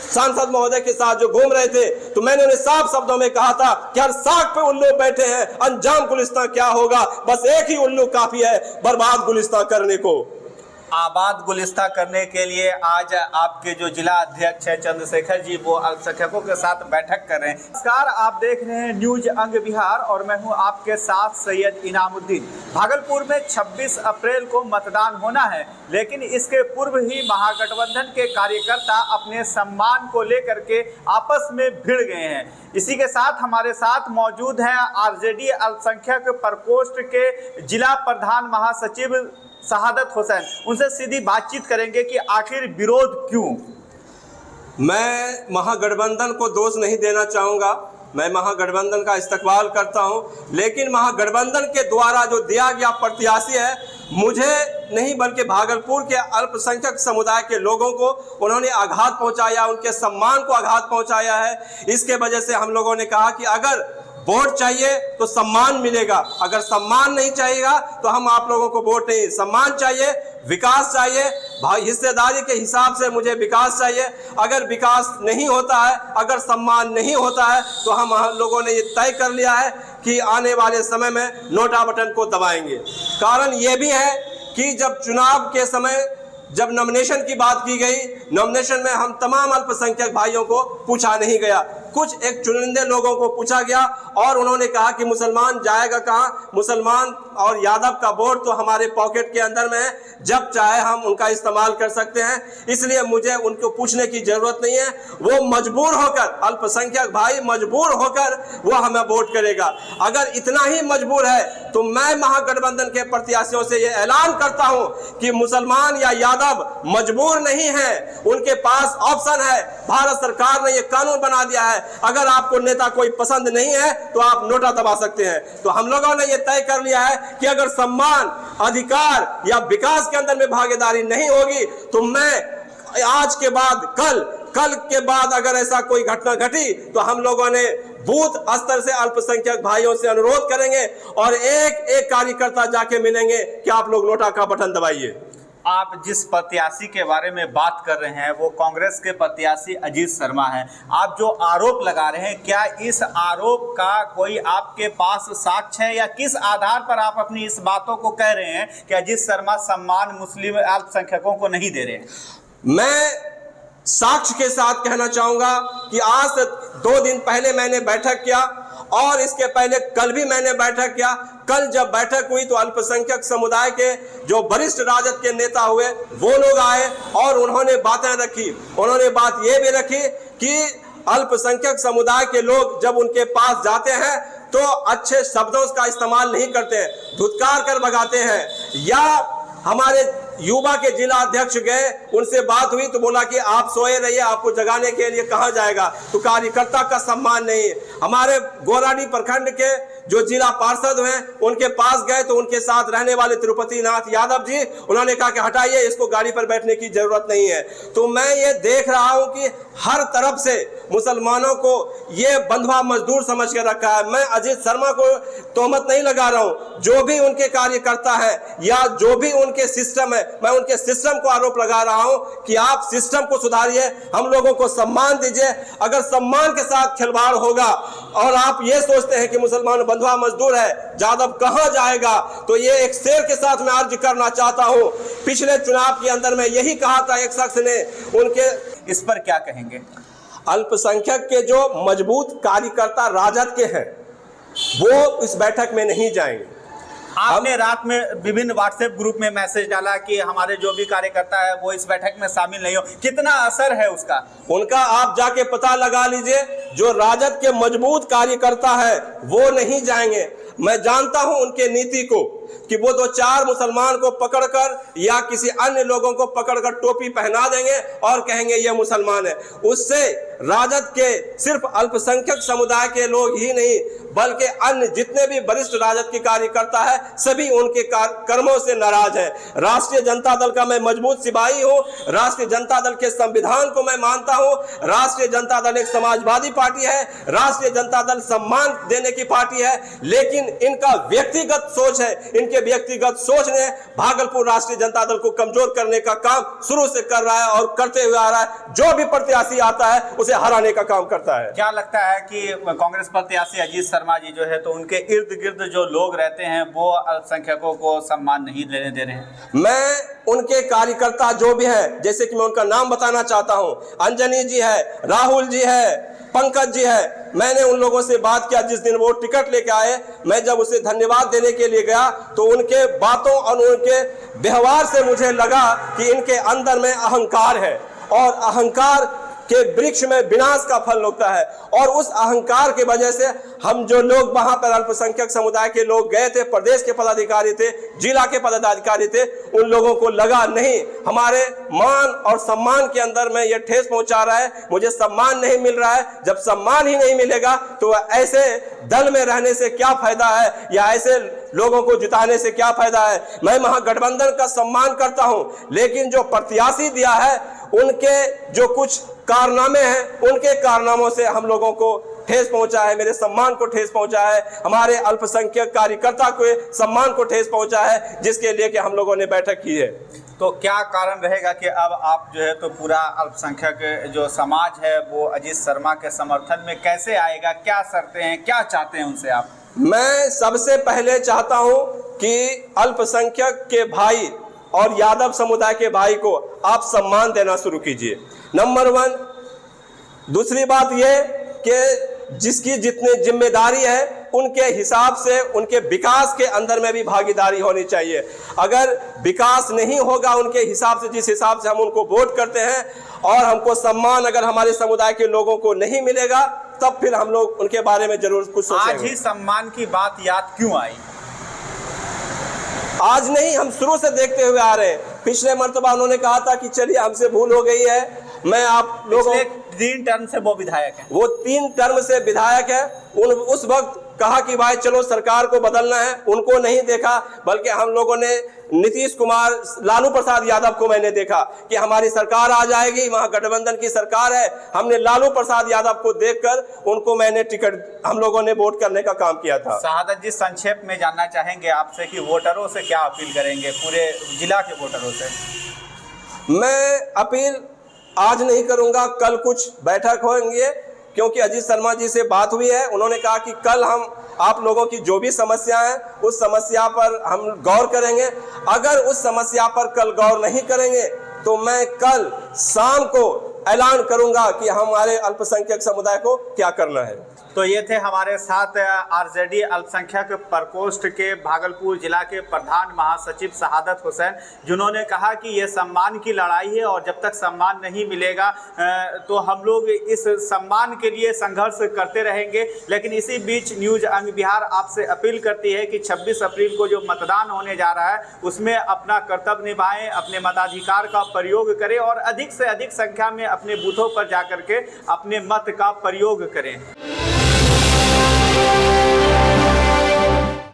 सांसद महोदय के साथ जो घूम रहे थे, तो मैंने उन्हें साफ शब्दों में कहा था कि हर साख पे उल्लू बैठे हैं, अंजाम गुलिस्तान क्या होगा, बस एक ही उल्लू काफी है बर्बाद गुलिस्तान करने को। आबाद गुलिस्ता करने के लिए आज आपके जो जिला अध्यक्ष है चंद्रशेखर जी, वो अल्पसंख्यकों के साथ बैठक कर रहे हैं। नमस्कार, आप देख रहे हैं न्यूज अंग बिहार और मैं हूं आपके साथ सैयद इनामुद्दीन। भागलपुर में 26 अप्रैल को मतदान होना है, लेकिन इसके पूर्व ही महागठबंधन के कार्यकर्ता अपने सम्मान को लेकर के आपस में भिड़ गए हैं। इसी के साथ हमारे साथ मौजूद हैं आरजेडी अल्पसंख्यक प्रकोष्ठ के जिला प्रधान महासचिव शहादत हुसैन। उनसे सीधी बातचीत करेंगे कि आखिर विरोध क्यों। मैं महागठबंधन को दोष नहीं देना चाहूँगा, मैं महागठबंधन का इस्तकबाल करता हूं, लेकिन महागठबंधन के द्वारा जो दिया गया प्रत्याशी है, मुझे नहीं बल्कि भागलपुर के अल्पसंख्यक समुदाय के लोगों को उन्होंने आघात पहुंचाया, उनके सम्मान को आघात पहुंचाया है। इसके वजह से हम लोगों ने कहा कि अगर वोट चाहिए तो सम्मान मिलेगा, अगर सम्मान नहीं चाहिएगा तो हम आप लोगों को वोट नहीं। सम्मान चाहिए, विकास चाहिए, हिस्सेदारी के हिसाब से मुझे विकास चाहिए। अगर विकास नहीं होता है, अगर सम्मान नहीं होता है, तो हम लोगों ने ये तय कर लिया है कि आने वाले समय में नोटा बटन को दबाएंगे। कारण ये भी है कि जब चुनाव के समय जब नॉमिनेशन की बात की गई, नॉमिनेशन में हम तमाम अल्पसंख्यक भाइयों को पूछा नहीं गया, कुछ एक चुनिंदे लोगों को पूछा गया और उन्होंने कहा कि मुसलमान जाएगा कहाँ, मुसलमान और यादव का वोट तो हमारे पॉकेट के अंदर में है, जब चाहे हम उनका इस्तेमाल कर सकते हैं, इसलिए मुझे उनको पूछने की जरूरत नहीं है। वो मजबूर होकर, अल्पसंख्यक भाई मजबूर होकर वो हमें वोट करेगा। अगर इतना ही मजबूर है तो मैं महागठबंधन के प्रत्याशियों से ये ऐलान करता हूं कि मुसलमान या यादव मजबूर नहीं है, उनके पास ऑप्शन है। भारत सरकार ने ये कानून बना दिया है, अगर आपको नेता कोई पसंद नहीं है तो आप नोटा दबा सकते हैं। तो हम लोगों ने ये तय कर लिया है कि अगर सम्मान, अधिकार या विकास के अंदर में भागीदारी नहीं होगी तो मैं आज के बाद कल के बाद अगर ऐसा कोई घटना घटी तो हम लोगों ने बूथ स्तर से अल्पसंख्यक भाइयों से अनुरोध करेंगे और एक एक कार्यकर्ता जाके मिलेंगे कि आप लोग नोटा का बटन दबाइए। आप जिस प्रत्याशी के बारे में बात कर रहे हैं वो कांग्रेस के प्रत्याशी अजीत शर्मा हैं। आप जो आरोप लगा रहे हैं, क्या इस आरोप का कोई आपके पास साक्ष्य है या किस आधार पर आप अपनी इस बातों को कह रहे हैं कि अजीत शर्मा सम्मान मुस्लिम अल्पसंख्यकों को नहीं दे रहे हैं? मैं साक्ष्य के साथ कहना चाहूंगा कि आज से 2 दिन पहले मैंने बैठक किया और इसके पहले कल भी मैंने बैठक किया। कल जब बैठक हुई तो अल्पसंख्यक समुदाय के जो वरिष्ठ राजद के नेता हुए वो लोग आए और उन्होंने बातें रखी। उन्होंने बात ये भी रखी कि अल्पसंख्यक समुदाय के लोग जब उनके पास जाते हैं तो अच्छे शब्दों का इस्तेमाल नहीं करते हैं, धुतकार कर भगाते हैं। या हमारे युवा के जिला अध्यक्ष गए, उनसे बात हुई तो बोला कि आप सोए रहिए, आपको जगाने के लिए कहा जाएगा। तो कार्यकर्ता का सम्मान नहीं। हमारे गोराडी प्रखंड के जो जिला पार्षद हैं उनके पास गए तो उनके साथ रहने वाले तिरुपति नाथ यादव जी, उन्होंने कहा कि हटाइए, इसको गाड़ी पर बैठने की जरूरत नहीं है। तो मैं ये देख रहा हूं कि हर तरफ से मुसलमानों को ये बंधुआ मजदूर समझ के रखा है। मैं अजीत शर्मा को तोहमत नहीं लगा रहा हूं, जो भी उनके कार्यकर्ता है या जो भी उनके सिस्टम है, मैं उनके सिस्टम को आरोप लगा रहा हूं कि आप सिस्टम को सुधारिए, हम लोगों को सम्मान दीजिए। अगर सम्मान के साथ खिलवाड़ होगा और आप ये सोचते हैं कि मुसलमान बंधुआ मजदूर है, यादव कहां जाएगा, तो ये एक शेर के साथ मैं अर्ज करना चाहता हूं। पिछले चुनाव के अंदर में यही कहा था एक शख्स ने, उनके इस पर क्या कहेंगे? अल्पसंख्यक के जो मजबूत कार्यकर्ता राजद के हैं वो इस बैठक में नहीं जाएंगे। आपने रात में विभिन्न व्हाट्सएप ग्रुप में मैसेज डाला कि हमारे जो भी कार्यकर्ता है वो इस बैठक में शामिल नहीं हो, कितना असर है उसका? उनका आप जाके पता लगा लीजिए। जो राजद के मजबूत कार्यकर्ता है वो नहीं जाएंगे। मैं जानता हूं उनके नीति को कि वो 2-4 मुसलमान को पकड़कर या किसी अन्य लोगों को पकड़कर टोपी पहना देंगे और कहेंगे ये मुसलमान है। उससे राजद के सिर्फ अल्पसंख्यक समुदाय के लोग ही नहीं बल्कि अन्य जितने भी वरिष्ठ राजद के कार्यकर्ता है सभी उनके कर्मों से नाराज है। राष्ट्रीय जनता दल का मैं मजबूत सिपाही हूं। राष्ट्रीय जनता दल के संविधान को मैं मानता हूं। राष्ट्रीय जनता दल एक समाजवादी पार्टी है। राष्ट्रीय जनता दल सम्मान देने की पार्टी है, लेकिन इनका व्यक्तिगत सोच है, इनके व्यक्तिगत सोच ने भागलपुर राष्ट्रीय जनता दल को कमजोर करने का काम शुरू से कर रहा है और करते हुए आ रहा है। जो भी प्रत्याशी आता है उसे हराने का काम करता है। क्या लगता है कि कांग्रेस प्रत्याशी अजीत शर्मा जी जो है तो उनके इर्द गिर्द जो लोग रहते हैं वो अल्पसंख्यकों को सम्मान नहीं लेने दे रहे हैं? मैं उनके कार्यकर्ता जो भी है, जैसे कि मैं उनका नाम बताना चाहता हूं, अंजनी जी है, राहुल जी है, पंकज जी है, मैंने उन लोगों से बात किया जिस दिन वो टिकट लेके आए। मैं जब उसे धन्यवाद देने के लिए गया तो उनके बातों और उनके व्यवहार से मुझे लगा कि इनके अंदर में अहंकार है और अहंकार के वृक्ष में विनाश का फल होता है। और उस अहंकार की वजह से हम जो लोग वहां पर अल्पसंख्यक समुदाय के लोग गए थे, प्रदेश के पदाधिकारी थे, जिला के पदाधिकारी थे, उन लोगों को लगा नहीं हमारे मान और सम्मान के अंदर में यह ठेस पहुंचा रहा है, मुझे सम्मान नहीं मिल रहा है। जब सम्मान ही नहीं मिलेगा तो ऐसे दल में रहने से क्या फायदा है या ऐसे लोगों को जिताने से क्या फायदा है। मैं महागठबंधन का सम्मान करता हूं, लेकिन जो प्रत्याशी दिया है उनके जो कुछ कारनामे हैं, उनके कारनामों से हम लोगों को ठेस पहुंचा है, मेरे सम्मान को ठेस पहुंचा है, हमारे अल्पसंख्यक कार्यकर्ता को सम्मान को ठेस पहुंचा है, जिसके लिए कि हम लोगों ने बैठक की है। तो क्या कारण रहेगा कि अब आप जो है तो पूरा अल्पसंख्यक जो समाज है वो अजीत शर्मा के समर्थन में कैसे आएगा? क्या शर्तें हैं, क्या चाहते हैं उनसे आप? मैं सबसे पहले चाहता हूं कि अल्पसंख्यक के भाई और यादव समुदाय के भाई को आप सम्मान देना शुरू कीजिए, नंबर 1। दूसरी बात यह कि जिसकी जितनी जिम्मेदारी है उनके हिसाब से उनके विकास के अंदर में भी भागीदारी होनी चाहिए। अगर विकास नहीं होगा उनके हिसाब से, जिस हिसाब से हम उनको वोट करते हैं, और हमको सम्मान अगर हमारे समुदाय के लोगों को नहीं मिलेगा, तब फिर हम लोग उनके बारे में जरूर कुछ सोचेंगे। आज ही सम्मान की बात याद क्यों आई? आज नहीं, हम शुरू से देखते हुए आ रहे हैं। पिछले मर्तबा उन्होंने कहा था कि चलिए हमसे भूल हो गई है, मैं आप लोगों 3 टर्म से वो विधायक है, वो 3 टर्म से विधायक है। उस वक्त कहा कि भाई चलो सरकार को बदलना है, उनको नहीं देखा, बल्कि हम लोगों ने नीतीश कुमार, लालू प्रसाद यादव को मैंने देखा कि हमारी सरकार आ जाएगी, वहां गठबंधन की सरकार है। हमने लालू प्रसाद यादव को देखकर उनको मैंने टिकट, हम लोगों ने वोट करने का काम किया था। शहादत जी, संक्षेप में जानना चाहेंगे आपसे कि वोटरों से क्या अपील करेंगे, पूरे जिला के वोटरों से? मैं अपील आज नहीं करूंगा, कल कुछ बैठक होंगे, क्योंकि अजीत शर्मा जी से बात हुई है। उन्होंने कहा कि कल हम आप लोगों की जो भी समस्या है उस समस्या पर हम गौर करेंगे। अगर उस समस्या पर कल गौर नहीं करेंगे तो मैं कल शाम को ऐलान करूंगा कि हमारे अल्पसंख्यक समुदाय को क्या करना है। तो ये थे हमारे साथ आरजेडी अल्पसंख्यक प्रकोष्ठ के भागलपुर जिला के प्रधान महासचिव शहादत हुसैन, जिन्होंने कहा कि ये सम्मान की लड़ाई है और जब तक सम्मान नहीं मिलेगा तो हम लोग इस सम्मान के लिए संघर्ष करते रहेंगे। लेकिन इसी बीच न्यूज अंग बिहार आपसे अपील करती है कि 26 अप्रैल को जो मतदान होने जा रहा है उसमें अपना कर्तव्य निभाएं, अपने मताधिकार का प्रयोग करें और अधिक से अधिक संख्या में अपने बूथों पर जाकर के अपने मत का प्रयोग करें।